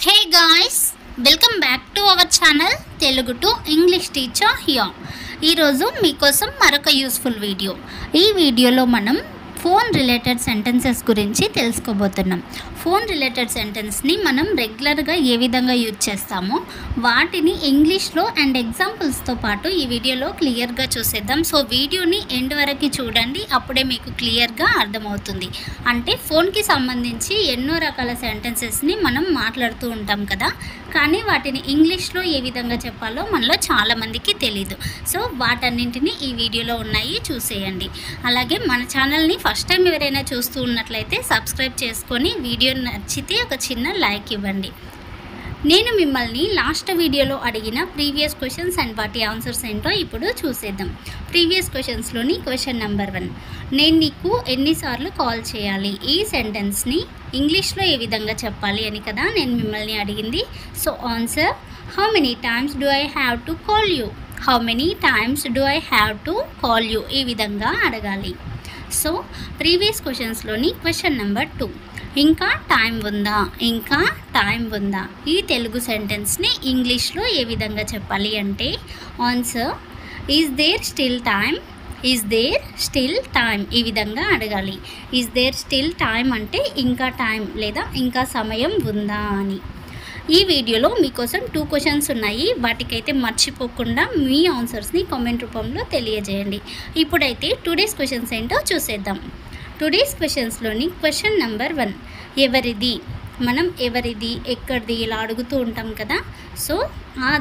Hey guys, welcome back to our channel Telugu to English teacher here. ఈ రోజు మీకోసం మరొక యూస్ఫుల్ వీడియో. ఈ వీడియోలో మనం ఫోన్ రిలేటెడ్ సెంటెన్సెస్ గురించి తెలుసుకోబోతున్నాం. ఫోన్ రిలేటెడ్ సెంటెన్స్ని మనం రెగ్యులర్గా ఏ విధంగా యూజ్ చేస్తామో వాటిని ఇంగ్లీష్లో అండ్ ఎగ్జాంపుల్స్తో పాటు ఈ వీడియోలో క్లియర్గా చూసేద్దాం. సో వీడియోని ఎండ్ వరకు చూడండి, అప్పుడే మీకు క్లియర్గా అర్థమవుతుంది. అంటే ఫోన్కి సంబంధించి ఎన్నో రకాల సెంటెన్సెస్ని మనం మాట్లాడుతూ ఉంటాం కదా, కానీ వాటిని ఇంగ్లీష్లో ఏ విధంగా చెప్పాలో మనలో చాలామందికి తెలీదు. సో వాటన్నింటినీ ఈ వీడియోలో ఉన్నాయి, చూసేయండి. అలాగే మన ఛానల్ని ఫస్ట్ టైం ఎవరైనా చూస్తూ ఉన్నట్లయితే సబ్స్క్రైబ్ చేసుకొని వీడియో నచ్చితే ఒక చిన్న లైక్ ఇవ్వండి. నేను మిమ్మల్ని లాస్ట్ వీడియోలో అడిగిన ప్రీవియస్ క్వశ్చన్స్ అండ్ వాటి ఆన్సర్స్ ఏంటో ఇప్పుడు చూసేద్దాం. ప్రీవియస్ క్వశ్చన్స్లోని క్వశ్చన్ నెంబర్ 1, నేను నీకు ఎన్నిసార్లు కాల్ చేయాలి? ఈ సెంటెన్స్ని ఇంగ్లీష్లో ఏ విధంగా చెప్పాలి అని కదా నేను మిమ్మల్ని అడిగింది. So answer, how many times do I have to call you? How many times do I have to call you? ఈ విధంగా అడగాలి. సో ప్రీవియస్ క్వశ్చన్స్లోని క్వశ్చన్ నెంబర్ 2, ఇంకా టైం ఉందా? ఇంకా టైం ఉందా? ఈ తెలుగు సెంటెన్స్ని ఇంగ్లీష్లో ఏ విధంగా చెప్పాలి అంటే answer, is there still time? Is there still time? ఈ విధంగా అడగాలి. ఈజ్ దేర్ స్టిల్ టైమ్ అంటే ఇంకా టైం లేదా ఇంకా సమయం ఉందా అని. ఈ వీడియోలో మీకోసం 2 క్వశ్చన్స్ ఉన్నాయి, వాటికైతే మర్చిపోకుండా మీ ఆన్సర్స్ని కామెంట్ రూపంలో తెలియజేయండి. ఇప్పుడైతే టుడేస్ క్వశ్చన్స్ ఏంటో చూసేద్దాం. టుడేస్ క్వశ్చన్స్లోని క్వశ్చన్ నెంబర్ 1, ఎవరిది? మనం ఎవరిది, ఎక్కడిది ఇలా అడుగుతూ ఉంటాం కదా. సో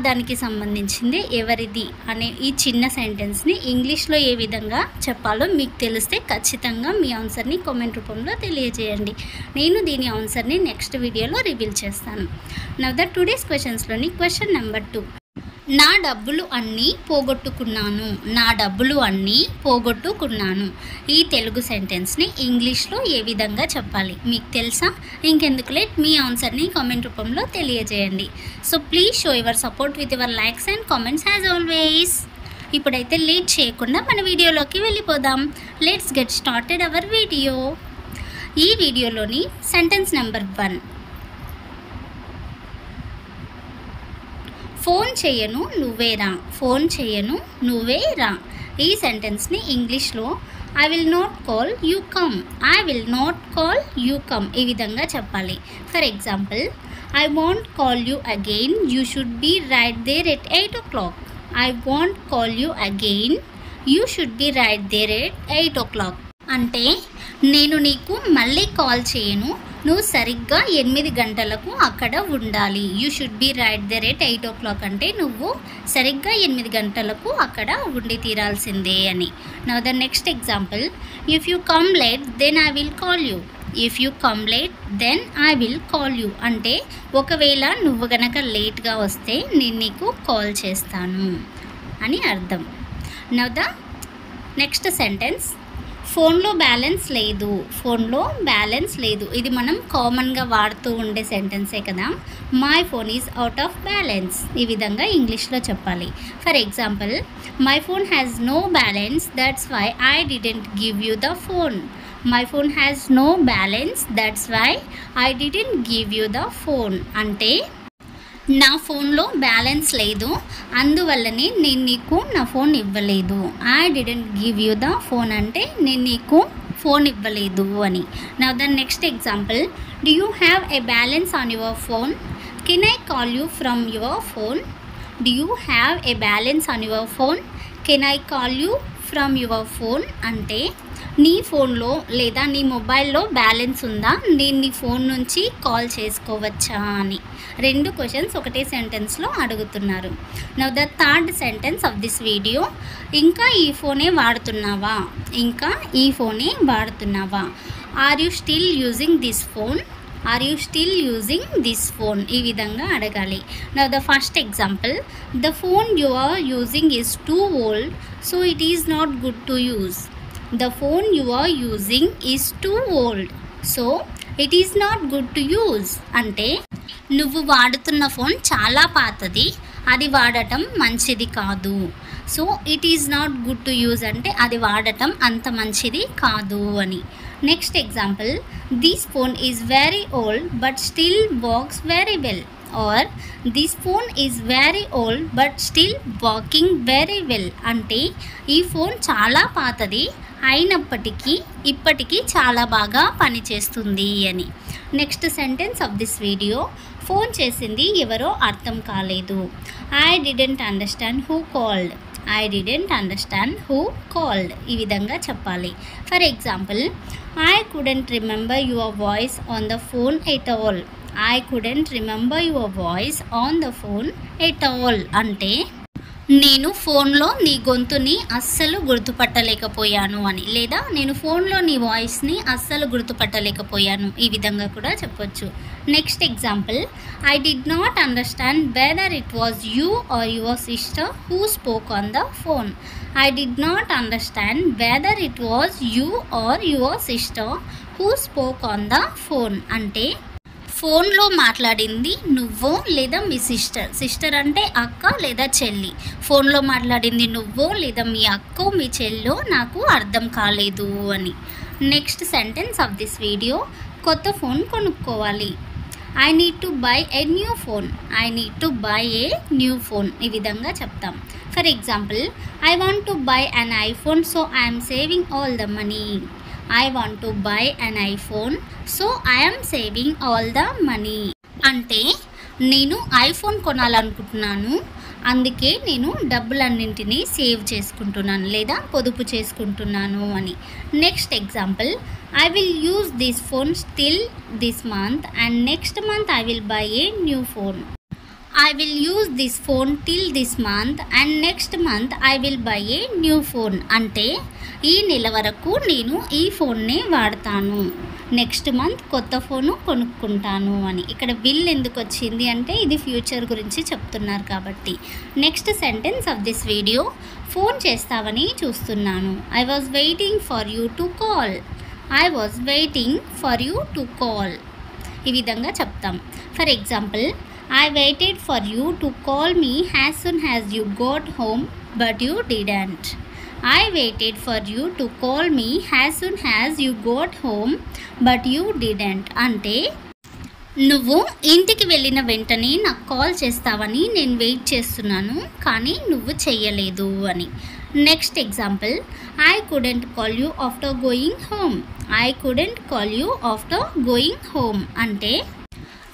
దానికి సంబంధించింది ఎవరిది అనే ఈ చిన్న సెంటెన్స్ని ఇంగ్లీష్లో ఏ విధంగా చెప్పాలో మీకు తెలిస్తే ఖచ్చితంగా మీ ఆన్సర్ని కామెంట్ రూపంలో తెలియజేయండి. నేను దీని ఆన్సర్ని నెక్స్ట్ వీడియోలో రివీల్ చేస్తాను. నౌ ద టుడేస్ క్వశ్చన్స్లోని క్వశ్చన్ నెంబర్ 2, నా డబ్బులు అన్నీ పోగొట్టుకున్నాను. నా డబ్బులు అన్నీ పోగొట్టుకున్నాను. ఈ తెలుగు సెంటెన్స్ని ఇంగ్లీష్లో ఏ విధంగా చెప్పాలి మీకు తెలుసా? ఇంకెందుకు లేట్, మీ ఆన్సర్ని కామెంట్ రూపంలో తెలియజేయండి. So please show your support with your likes and comments as always. ఇప్పుడైతే లేట్ చేయకుండా మన వీడియోలోకి వెళ్ళిపోదాం. Let's get started our video. ఈ వీడియోలోని సెంటెన్స్ నెంబర్ 1, ఫోన్ చేయను నువ్వే రా. ఫోన్ చేయను నువ్వే రా. ఈ సెంటెన్స్ని ఇంగ్లీష్లో I will not call you come. I will not call you come ఈ విధంగా చెప్పాలి. For example, I want call you again, you should be right there at 8 o'clock. I want call you again, you should be right there at 8 o'clock. అంటే నేను నీకు మళ్ళీ call చేయను, నువ్వు సరిగ్గా 8 గంటలకు అక్కడ ఉండాలి. You should be right there at 8 o'clock అంటే నువ్వు సరిగ్గా 8 గంటలకు అక్కడ ఉండి తీరాల్సిందే అని. Now the next example, if you come late then I will call you. If you come late then I will call you అంటే ఒకవేళ నువ్వు గనక లేట్గా వస్తే నేను నీకు కాల్ చేస్తాను అని అర్థం. నౌ ద నెక్స్ట్ సెంటెన్స్, ఫోన్లో బ్యాలెన్స్ లేదు. ఫోన్లో బ్యాలెన్స్ లేదు, ఇది మనం కామన్గా వాడుతూ ఉండే సెంటెన్సే కదా. My phone is out of balance ఈ విధంగా ఇంగ్లీష్లో చెప్పాలి. For example, my phone has no balance, that's why I didn't give you the phone. My phone has no balance, that's why I didn't give you the phone అంటే నా ఫోన్లో balance లేదు, అందువల్లనే నేను నీకు నా ఫోన్ ఇవ్వలేదు. I didn't give you the phone అంటే నేను నీకు ఫోన్ ఇవ్వలేదు అని. Now the next example, do you have a balance on your phone? Can I call you from your phone? Do you have a balance on your phone? Can I call you from your phone అంటే నీ ఫోన్లో లేదా నీ మొబైల్లో balance ఉందా, నేను నీ phone నుంచి కాల్ చేసుకోవచ్చా అని. 2 క్వశ్చన్స్ ఒకటే సెంటెన్స్లో అడుగుతున్నారు. Now the third sentence of this video, ఇంకా ఈ ఫోనే వాడుతున్నావా? ఇంకా ఈ ఫోనే వాడుతున్నావా? Are you still using this phone? Are you still using this phone ఈ విధంగా అడగాలి. Now the first example, the phone you are using is too old, so it is not good to use. The phone you are using is too old, so it is not good to use అంటే నువ్వు వాడుతున్న phone చాలా పాతది, అది వాడటం మంచిది కాదు. So it is not good to use అంటే అది వాడటం అంత మంచిది కాదు అని. Next example, this phone is very old but still works very well. Or this phone is very old but still working very well. అంటే ఈ ఫోన్ చాలా పాతది అయినప్పటికీ ఇప్పటికీ చాలా బాగా పనిచేస్తుంది అని. Next sentence of this video, phone చేసింది ఎవరో అర్థం కాలేదు. I didn't understand who called. I didn't understand who called. ఈ విధంగా చెప్పాలి. For example, I couldn't remember your voice on the phone at all. I couldn't remember your voice on the phone at all. అంటే నేను ఫోన్లో నీ గొంతుని అస్సలు గుర్తుపట్టలేకపోయాను అని, లేదా నేను ఫోన్లో నీ వాయిస్ని అస్సలు గుర్తుపట్టలేకపోయాను. ఈ విధంగా కూడా చెప్పొచ్చు. Next example, I did not understand whether it was you or your sister who spoke on the phone. I did not understand whether it was you or your sister who spoke on the phone. అంటే ఫోన్లో మాట్లాడింది నువ్వో లేదా మీ sister అంటే అక్క లేదా చెల్లి. ఫోన్లో మాట్లాడింది నువ్వో లేదా మీ అక్కో మీ చెల్లో నాకు అర్థం కాలేదు అని. Next sentence of this video, కొత్త ఫోన్ కొనుక్కోవాలి. I need to buy a new phone. I need to buy a new phone. ఈ విధంగా చెప్తాం. For example, I want to buy an iPhone so I'm saving all the money. I want to buy an iPhone so I am saving all the money. అంటే నేను iPhone కొనాలనుకుంటున్నాను, అందుకే నేను డబ్బులన్నింటినీ save చేసుకుంటున్నాను లేదా పొదుపు చేసుకుంటున్నాను అని. Next example, I will use this phone still this month and next month I will buy a new phone. I will use this phone till this month and next month I will buy a new phone. అంటే ఈ నెల వరకు నేను ఈ ఫోన్నే వాడతాను, next month కొత్త phone కొనుక్కుంటాను అని. ఇక్కడ విల్ ఎందుకు వచ్చింది అంటే ఇది ఫ్యూచర్ గురించి చెప్తున్నారు కాబట్టి. Next sentence of this video, phone చేస్తావని చూస్తున్నాను. I was waiting for you to call. I was waiting for you to call. ఈ విధంగా చెప్తాం. For example, I waited for you to call me as soon as you got home, but you didn't. I waited for you to call me as soon as you got home, but you didn't. అంటే నువ్వు ఇంటికి వెళ్ళిన వెంటనే నాకు call చేస్తావని నేను wait చేస్తున్నాను, కానీ నువ్వు చెయ్యలేదు అని. Next example, I couldn't call you after going home. I couldn't call you after going home. అంటే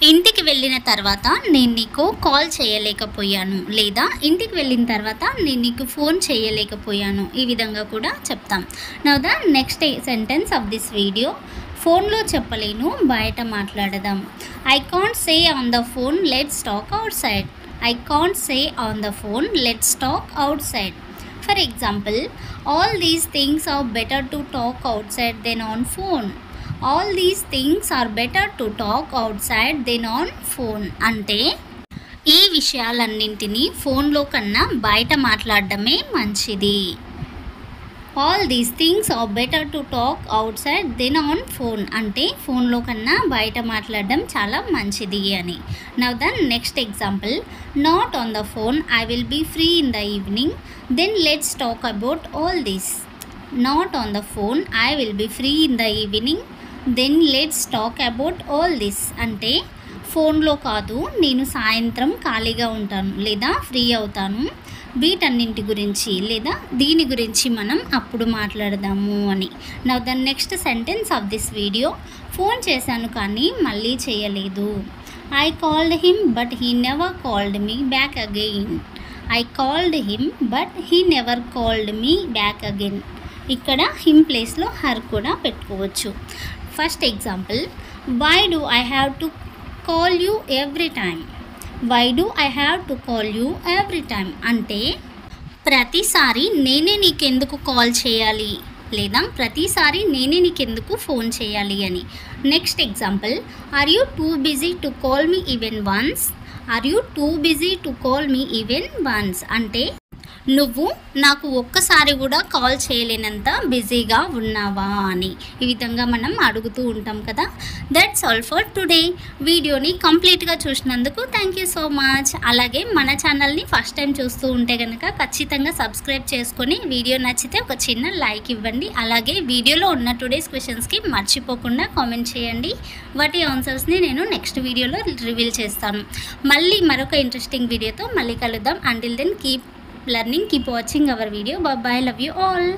ఇంటికి వెళ్ళిన తర్వాత నేను నీకు కాల్ చేయలేకపోయాను, లేదా ఇంటికి వెళ్ళిన తర్వాత నేను నీకు ఫోన్ చేయలేకపోయాను. ఈ విధంగా కూడా చెప్తాం. Now the next sentence of this video, ఫోన్లో చెప్పలేను బయట మాట్లాడదాం. I can't say on the phone let's talk outside. I can't say on the phone let's talk outside. For example, all these things are better to talk outside then on phone. All these things are better to talk outside than on phone. అంటే ఈ విషయాలన్నింటినీ ఫోన్లో కన్నా బయట మాట్లాడడమే మంచిది. All these things are better to talk outside than on phone. అంటే ఫోన్లో కన్నా బయట మాట్లాడడం చాలా మంచిది అని. Now the next example, not on the phone. I will be free in the evening. Then let's talk about all this. Not on the phone. I will be free in the evening. Then let's talk about all this. అంటే ఫోన్లో కాదు, నేను సాయంత్రం ఖాళీగా ఉంటాను లేదా free అవుతాను, వీటన్నింటి గురించి లేదా దీని గురించి మనం అప్పుడు మాట్లాడదాము అని. Now the next sentence of this video, phone చేశాను కానీ మళ్ళీ చేయలేదు. I called him but he never called me back again. I called him but he never called me back again. ఇక్కడ హిమ్ ప్లేస్లో హర్ కూడా పెట్టుకోవచ్చు. First example, why do I have to call you every time. Why do I have to call you every time. అంటే ప్రతిసారి నేనే నీకెందుకు call చేయాలి లేదా ప్రతిసారి నేనే నీకెందుకు ఫోన్ చేయాలి అని. Next example, are you too busy to call me even once. Are you too busy to call me even once. అంటే నువ్వు నాకు ఒక్కసారి కూడా కాల్ చేయలేనంత బిజీగా ఉన్నావా అని ఈ విధంగా మనం అడుగుతూ ఉంటాం కదా. That's all for today. వీడియోని కంప్లీట్గా చూసినందుకు థ్యాంక్ యూ సో మచ్. అలాగే మన ఛానల్ని ఫస్ట్ టైం చూస్తూ ఉంటే కనుక ఖచ్చితంగా సబ్స్క్రైబ్ చేసుకొని వీడియో నచ్చితే ఒక చిన్న లైక్ ఇవ్వండి. అలాగే వీడియోలో ఉన్న టుడేస్ క్వశ్చన్స్కి మర్చిపోకుండా కామెంట్ చేయండి. వాటి ఆన్సర్స్ని నేను నెక్స్ట్ వీడియోలో రివీల్ చేస్తాను. మళ్ళీ మరొక ఇంట్రెస్టింగ్ వీడియోతో మళ్ళీ కలుద్దాం. Until then keep learning, keep watching our video. Bye bye, love you all.